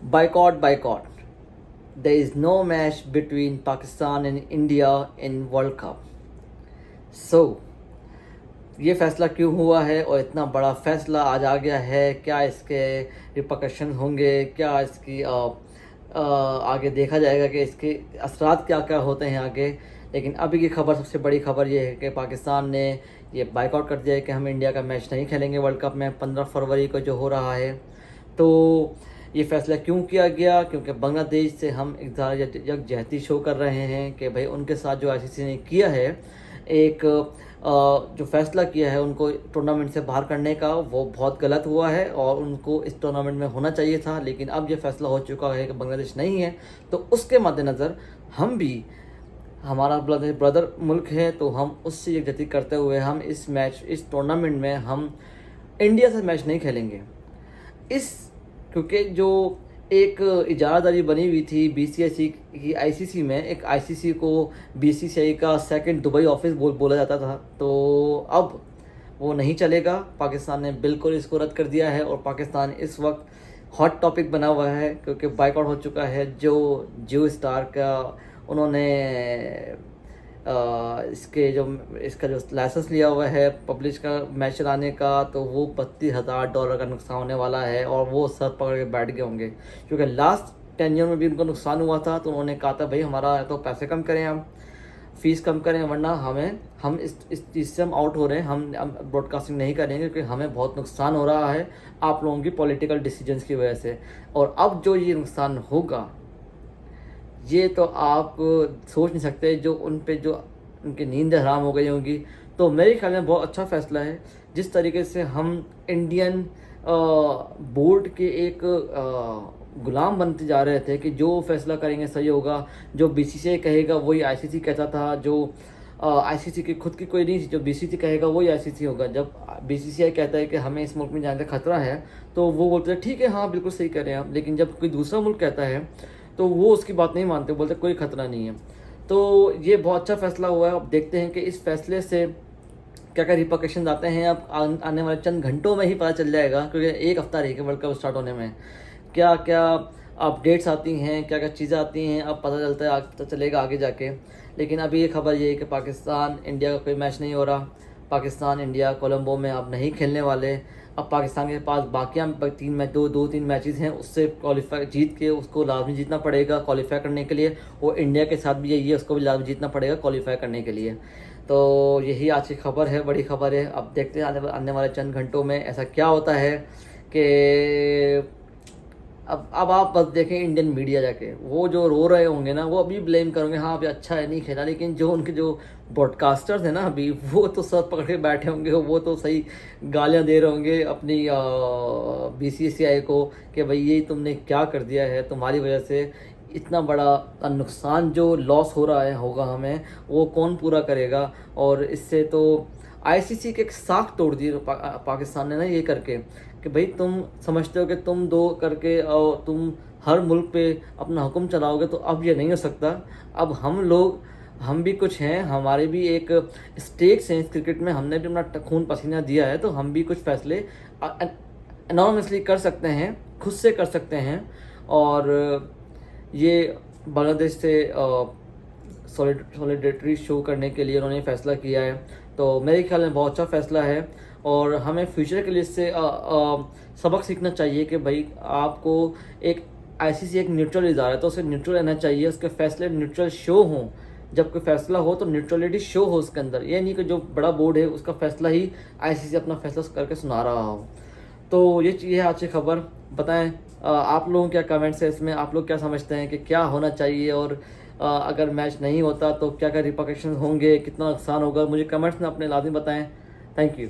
Boycott, boycott. There is no match between Pakistan and India in World Cup. So, ये फ़ैसला क्यों हुआ है और इतना बड़ा फ़ैसला आज आ गया है, क्या इसके रिपरकशन होंगे, क्या इसकी आगे देखा जाएगा कि इसके असरात क्या क्या होते हैं आगे। लेकिन अभी की खबर, सबसे बड़ी खबर ये है कि पाकिस्तान ने ये बाइकआउट कर दिया है कि हम इंडिया का मैच नहीं खेलेंगे वर्ल्ड कप में 15 फरवरी को जो हो रहा है। तो ये फ़ैसला क्यों किया गया? क्योंकि बांग्लादेश से हम इज़हार यकजहती शो कर रहे हैं कि भाई उनके साथ जो आईसीसी ने किया है, एक जो फ़ैसला किया है उनको टूर्नामेंट से बाहर करने का, वो बहुत गलत हुआ है और उनको इस टूर्नामेंट में होना चाहिए था। लेकिन अब ये फ़ैसला हो चुका है कि बांग्लादेश नहीं है, तो उसके मद्देनज़र हम भी, हमारा ब्रदर मुल्क है, तो हम उससे यकजहती करते हुए हम इस टूर्नामेंट में हम इंडिया से मैच नहीं खेलेंगे। क्योंकि जो एक इजाज़तदारी बनी हुई थी बीसीसीआई की आईसीसी में, एक आईसीसी को बीसीसीआई का सेकंड दुबई ऑफिस बोला जाता था, तो अब वो नहीं चलेगा। पाकिस्तान ने बिल्कुल इसको रद्द कर दिया है और पाकिस्तान इस वक्त हॉट टॉपिक बना हुआ है क्योंकि बाइकआउट हो चुका है। जो जियो स्टार का उन्होंने इसका जो लाइसेंस लिया हुआ है पब्लिश का मैच चलाने का, तो वो $32,000 का नुकसान होने वाला है और वो सर पकड़ के बैठ गए होंगे। क्योंकि लास्ट 10 ईयर में भी उनको नुकसान हुआ था, तो उन्होंने कहा था भाई हमारा तो पैसे कम करें, हम फ़ीस कम करें, वरना हम इस चीज़ से हम आउट हो रहे हैं, हम ब्रॉडकास्टिंग नहीं करेंगे क्योंकि हमें बहुत नुकसान हो रहा है आप लोगों की पॉलिटिकल डिसीजंस की वजह से। और अब जो ये नुकसान होगा, ये तो आप सोच नहीं सकते, जो उनकी नींद हराम हो गई होंगी। तो मेरे ख्याल में बहुत अच्छा फ़ैसला है जिस तरीके से हम इंडियन बोर्ड के एक गुलाम बनते जा रहे थे कि जो फ़ैसला करेंगे सही होगा, जो बीसीसीआई कहेगा वही आईसीसी कहता था, जो आईसीसी की खुद की कोई नहीं थी, जो बीसीसीआई कहेगा वही आईसीसी होगा। जब बीसीसीआई कहता है कि हमें इस मुल्क में जाने का खतरा है, तो वो बोलते हैं ठीक है, हाँ बिल्कुल सही कह रहे हैं आप। लेकिन जब कोई दूसरा मुल्क कहता है तो वो उसकी बात नहीं मानते, बोलते कोई ख़तरा नहीं है। तो ये बहुत अच्छा फ़ैसला हुआ है। अब देखते हैं कि इस फ़ैसले से क्या क्या रिपरकशन आते हैं। अब आने वाले चंद घंटों में ही पता चल जाएगा, क्योंकि एक हफ़्ता रह गया वर्ल्ड कप स्टार्ट होने में। क्या क्या अपडेट्स आती हैं, क्या क्या चीज़ें आती हैं, अब पता चलेगा आगे जाके। लेकिन अभी ये खबर ये है कि पाकिस्तान इंडिया का कोई मैच नहीं हो रहा। पाकिस्तान इंडिया कोलंबो में अब नहीं खेलने वाले। अब पाकिस्तान के पास बाकियाँ दो तीन मैचेस हैं, उससे क्वालिफाई जीत के उसको लाजमी जीतना पड़ेगा क्वालिफाई करने के लिए। और इंडिया के साथ भी यही है, उसको भी लाजमी जीतना पड़ेगा क्वालिफाई करने के लिए। तो यही आज की खबर है, बड़ी खबर है। अब देखते हैं आने वाले चंद घंटों में ऐसा क्या होता है कि अब आप बस देखें इंडियन मीडिया जाके, वो जो रो रहे होंगे ना, वो अभी ब्लेम करेंगे हाँ अभी अच्छा है नहीं खेला। लेकिन जो उनके जो ब्रॉडकास्टर्स हैं ना, अभी वो तो सर पकड़ के बैठे होंगे, वो तो सही गालियां दे रहे होंगे अपनी बीसीसीआई को कि भाई ये तुमने क्या कर दिया है, तुम्हारी वजह से इतना बड़ा नुकसान जो लॉस हो रहा है होगा हमें, वो कौन पूरा करेगा। और इससे तो आईसीसी के साख तोड़ दी पाकिस्तान ने ना ये करके कि भाई तुम समझते हो कि तुम दो करके और तुम हर मुल्क पे अपना हुक्म चलाओगे, तो अब ये नहीं हो सकता। अब हम भी कुछ हैं, हमारे भी एक स्टेक्स हैं इस क्रिकेट में, हमने भी अपना खून पसीना दिया है, तो हम भी कुछ फैसले एनॉर्मसली कर सकते हैं, खुद से कर सकते हैं। और ये बांग्लादेश से सॉलिडेरिटी शो करने के लिए उन्होंने फैसला किया है, तो मेरे ख्याल में बहुत अच्छा फ़ैसला है। और हमें फ्यूचर के लिए इससे सबक सीखना चाहिए कि भाई आपको एक आईसीसी एक न्यूट्रल इदारा है, तो उसे न्यूट्रल रहना चाहिए, उसके फैसले न्यूट्रल शो हों। जब कोई फैसला हो तो न्यूट्रलिटी शो हो उसके अंदर, ये नहीं कि जो बड़ा बोर्ड है उसका फैसला ही आईसीसी अपना फैसला करके सुना रहा हो। तो ये चीज़ है आज की खबर। बताएं आप लोगों क्या कमेंट्स है इसमें, आप लोग क्या समझते हैं कि क्या होना चाहिए, और अगर मैच नहीं होता तो क्या क्या रिपरकशन होंगे, कितना नुकसान होगा, मुझे कमेंट्स में अपने लाजमी बताएं। Thank you.